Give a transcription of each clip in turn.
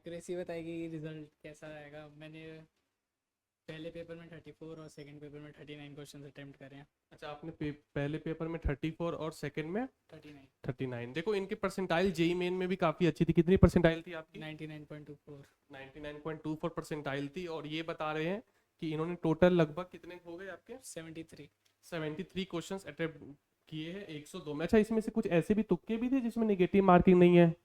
Accuracy बताएगी result कैसा आएगा। मैंने पहले पेपर में 34 और सेकंड पेपर में 39 क्वेश्चन अटेम्प्ट करे हैं। अच्छा, आपने पहले पेपर में 34 और सेकंड में 39। 39। देखो इनकी परसेंटाइल जेई मेन में भी काफ़ी अच्छी थी। कितनी परसेंटाइल थी आपकी? 99.24। 99.24 परसेंटाइल थी। और ये बता रहे हैं कि इन्होंने टोटल लगभग कितने हो गए आपके? 73। 73 क्वेश्चंस अटेम्प्ट किए हैं 102 में। अच्छा, इसमें से कुछ ऐसे भी तुक्के भी थे जिसमें नेगेटिव मार्किंग नहीं है?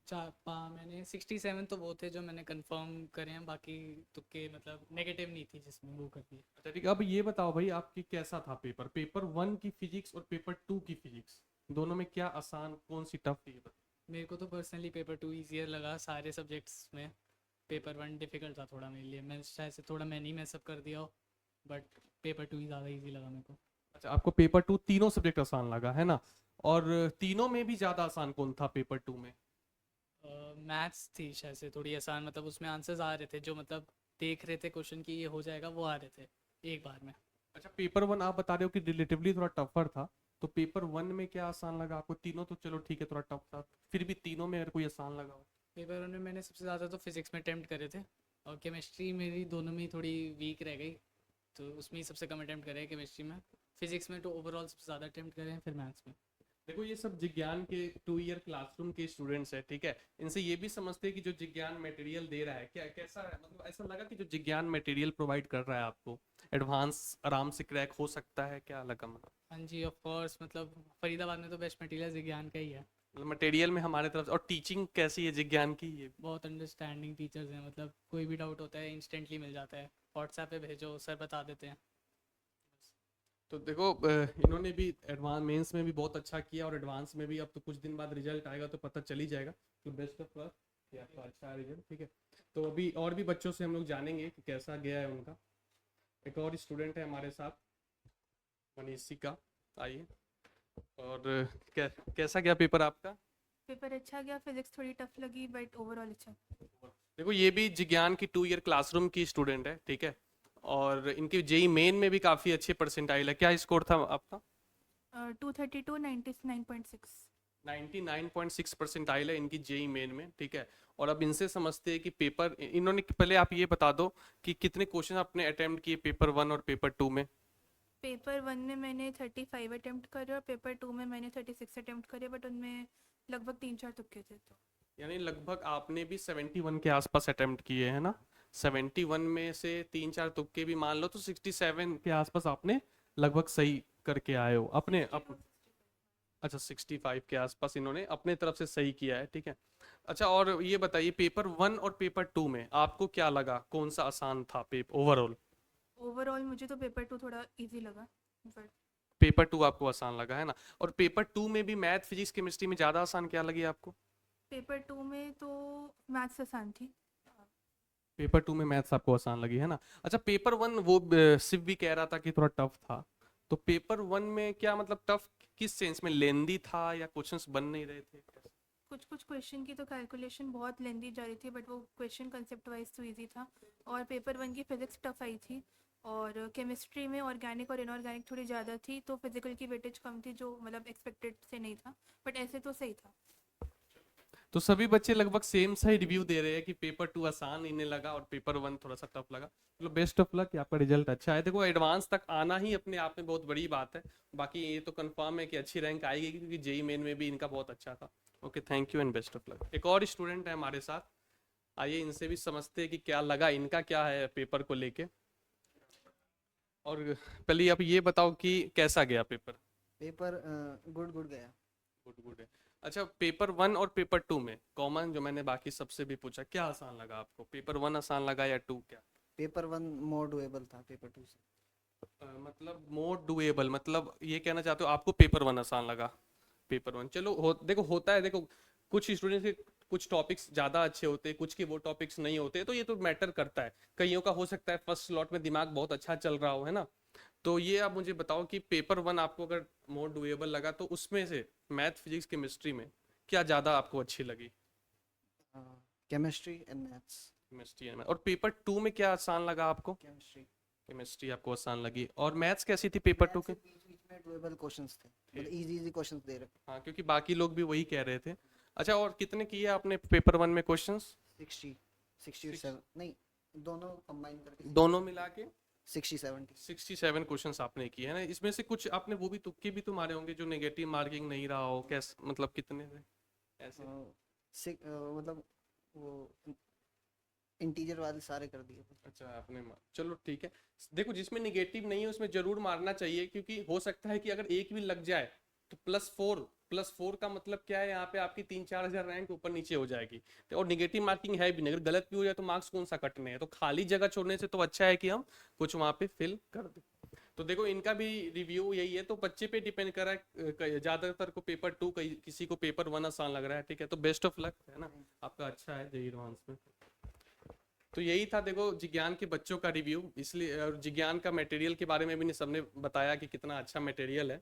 मैंने 67 तो वो थे जो मैंने कंफर्म करे हैं, बाकी तुक्के मतलब नेगेटिव नहीं थी जिसमें वो कर दिए। अच्छा ठीक है, अब ये बताओ भाई आपकी कैसा था पेपर? पेपर 1 की फिजिक्स और पेपर 2 की फिजिक्स, दोनों में क्या आसान कौन सी टफ थी ये बताओ। मेरे को तो पर्सनली पेपर 2 ईजियर लगा सारे सब्जेक्ट्स में। पेपर 1 डिफ़िकल्ट था थोड़ा मेरे लिए, मैं शायद से थोड़ा मैंने ही मैसअप कर दिया हो, बट पेपर 2 ही ज़्यादा ईजी लगा मेरे को। अच्छा, आपको पेपर 2 तीनों सब्जेक्ट आसान लगा है ना? और तीनों में भी ज्यादा आसान कौन था पेपर 2 में? मैथ्स थी शायद से थोड़ी आसान, मतलब उसमें आंसर्स आ रहे थे जो मतलब देख रहे थे क्वेश्चन की ये हो जाएगा, वो आ रहे थे एक बार में। अच्छा, पेपर 1 आप बता रहे हो कि रिलेटिवली थोड़ा टफर था, तो पेपर 1 में क्या आसान लगा आपको? तीनों तो चलो ठीक है थोड़ा टफ था, फिर भी तीनों में अगर कोई आसान लगा हो। पेपर 1 में मैंने सबसे ज़्यादा तो फिजिक्स में अटैम्प्ट करे थे, और केमिस्ट्री मेरी दोनों में ही थोड़ी वीक रह गई, तो उसमें ही सबसे कम अटैम्प्ट करे हैं केमिस्ट्री में। फिजिक्स में तो ओवरऑल सबसे ज़्यादा अटैम्प्ट करे हैं, फिर मैथ्स में। देखो ये सब जिज्ञान के 2 ईयर क्लासरूम के स्टूडेंट्स है, ठीक है। इनसे ये भी समझते हैं कि जो जिज्ञान मटेरियल दे रहा है क्या कैसा है, मतलब ऐसा लगा कि जो जिज्ञान मटेरियल प्रोवाइड कर रहा है आपको एडवांस आराम से क्रैक हो सकता है, क्या लगा मतलब? हाँ जी, ऑफ कोर्स, मतलब फरीदाबाद में तो बेस्ट मटेरियल विज्ञान का ही है। मटेरियल में हमारे तरफ से, और टीचिंग कैसी है जिज्ञान की ये? बहुत अंडरस्टैंडिंग टीचर्स हैं, मतलब कोई भी डाउट होता है इंस्टेंटली मिल जाता है, व्हाट्सएप पे भेजो सर बता देते हैं। तो देखो इन्होंने भी एडवांस मेंस में भी बहुत अच्छा किया, और एडवांस में भी अब तो कुछ दिन बाद रिजल्ट आएगा तो पता चल ही जाएगा। तो बेस्ट ऑफ लक कि आपका अच्छा है रिजल्ट, ठीक है। तो अभी और भी बच्चों से हम लोग जानेंगे कि कैसा गया है उनका। एक और स्टूडेंट है हमारे साथ, मनीषिका, आइए। और कैसा गया पेपर आपका? पेपर अच्छा गया, फिजिक्स थोड़ी टफ लगी बट ओवरऑल अच्छा। देखो ये भी जिज्ञान की 2 ईयर क्लासरूम की स्टूडेंट है, ठीक है। और इनकी जेई मेन में भी काफ़ी अच्छे परसेंटाइल है। क्या स्कोर था आपका? 232 99.6। 99.6 परसेंटाइल है इनकी जेई मेन में, ठीक है। और अब इनसे समझते हैं कि पेपर इन्होंने, पहले आप ये बता दो कि कितने क्वेश्चन आपने अटेम्प्ट किए पेपर 1 और पेपर 2 में? पेपर 1 में मैंने 35 अटेम्प्ट करे और पेपर 2 में मैंने 36 अटेम्प्ट करे, बट उनमें लगभग 3-4 तुक्के थे तो। यानी लगभग आपने भी 71 के आसपास अटेम्प्ट किए हैं ना? 71 में से 3-4 तुक्के भी मान लो तो 67 के आसपास आपने लगभग सही करके आए हो अपने 62, 65। अच्छा, 65 के आसपास इन्होंने अपने तरफ से सही किया है, ठीक है। अच्छा, और ये बताइए पेपर 1 और पेपर 2 में आपको क्या लगा, कौन सा आसान था पेपर ओवरऑल? ओवरऑल मुझे तो पेपर 2 थोड़ा इजी लगा, बट पेपर 2 आपको आसान लगा है ना? और पेपर 2 में भी मैथ फिजिक्स केमिस्ट्री में ज़्यादा आसान क्या लगी आपको? पेपर 2 में तो मैथ्स आसान थी। पेपर 2 में मैथ्स आपको आसान लगी है ना? अच्छा, पेपर 1 वो शिव भी कह रहा था कि थोड़ा टफ था, तो पेपर 1 में क्या मतलब टफ किस सेंस में? लेंदी था या क्वेश्चंस बन नहीं रहे थे? कुछ कुछ क्वेश्चन की तो कैलकुलेशन बहुत लेंदी जा रही थी, बट वो क्वेश्चन कंसेप्ट वाइज तो इजी था। और पेपर 1 की फिजिक्स टफ आई थी, और केमिस्ट्री में ऑर्गेनिक और इनऑर्गेनिक थोड़ी ज़्यादा थी, तो फिजिकल की वेटेज कम थी जो मतलब एक्सपेक्टेड से नहीं था, बट ऐसे तो सही था। तो सभी बच्चे लगभग सेम सा ही रिव्यू दे रहे हैं कि पेपर 2 आसान इन्हें लगा और पेपर 1 थोड़ा सा टफ लगा। चलो बेस्ट ऑफ लक कि आपका रिजल्ट अच्छा है। देखो एडवांस तक आना ही अपने आप में बहुत बड़ी बात है। बाकी ये तो कंफर्म है कि अच्छी रैंक आएगी, क्योंकि जेई मेन में भी इनका बहुत अच्छा था। Okay, thank you and best of luck. एक और स्टूडेंट है हमारे साथ, आइए इनसे भी समझते हैं कि क्या लगा, इनका क्या है पेपर को लेके। और पहले आप ये बताओ कि कैसा गया पेपर? पेपर गुड गुड गया। गुड गुड है। अच्छा, पेपर 1 और पेपर 2 में कॉमन जो मैंने बाकी सबसे भी पूछा, क्या आसान लगा आपको? पेपर 1 आसान लगा या 2? क्या पेपर 1 मोर डुएबल था पेपर 2 से। मतलब मोर डुएबल, मतलब ये कहना चाहते हो आपको पेपर 1 आसान लगा? पेपर 1 चलो देखो होता है, देखो कुछ स्टूडेंट्स के कुछ टॉपिक्स ज़्यादा अच्छे होते हैं, कुछ के वो टॉपिक्स नहीं होते, तो ये तो मैटर करता है। कईयों का हो सकता है फर्स्ट स्लॉट में दिमाग बहुत अच्छा चल रहा हो, है ना? तो ये आप मुझे बताओ कि पेपर 1 आपको अगर मोर डुएबल लगा तो उसमें से मैथ फिजिक्स केमिस्ट्री में क्या ज़्यादा आपको अच्छी लगी? Chemistry and maths. Chemistry and, और पेपर 2 में क्या आसान लगा आपको? केमिस्ट्री। केमिस्ट्री आपको आसान लगी। और मैथ्स कैसी थी पेपर 2 के? बीच बीच में डुएबल क्वेश्चंस थे, मतलब इजी इजी क्वेश्चंस दे रखे। हाँ, क्योंकि बाकी लोग भी वही कह रहे थे। अच्छा, और कितने किए आपने पेपर 1 में क्वेश्चंस? 60। 67 नहीं, दोनों कंबाइन करके दोनों मिला के 60-70। 67 क्वेश्चंस आपने किए हैं ना। इसमें से कुछ आपने वो भी तुक्के भी तो मारे होंगे जो नेगेटिव मार्किंग नहीं रहा हो, कैसे मतलब कितने थे ऐसे? मतलब वो इंटीजर वाले सारे कर दिए थे। अच्छा आपने चलो ठीक है। देखो जिसमें निगेटिव नहीं है उसमें जरूर मारना चाहिए, क्योंकि हो सकता है कि अगर एक भी लग जाए तो +4 का मतलब क्या है, यहाँ पे आपकी 3-4 हजार रैंक ऊपर नीचे हो जाएगी। तो और निगेटिव मार्किंग है भी नहीं, अगर गलत भी हो जाए तो मार्क्स कौन सा कटने हैं, तो खाली जगह छोड़ने से तो अच्छा है कि हम कुछ वहाँ पे फिल कर दें। तो देखो इनका भी रिव्यू यही है, तो बच्चे पे डिपेंड कर रहा है, ज्यादातर को पेपर 2, किसी को पेपर 1 आसान लग रहा है, ठीक है। तो बेस्ट ऑफ लक, है ना, आपका अच्छा है जेईई एडवांस में। तो यही था देखो जिज्ञान के बच्चों का रिव्यू, इसलिए और जिज्ञान का मटेरियल के बारे में भी सबने बताया कि कितना अच्छा मटेरियल है।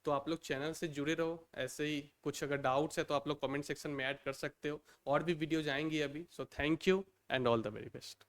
तो आप लोग चैनल से जुड़े रहो, ऐसे ही कुछ अगर डाउट्स है तो आप लोग कमेंट सेक्शन में ऐड कर सकते हो, और भी वीडियोज आएंगी अभी। So thank you and all the very best.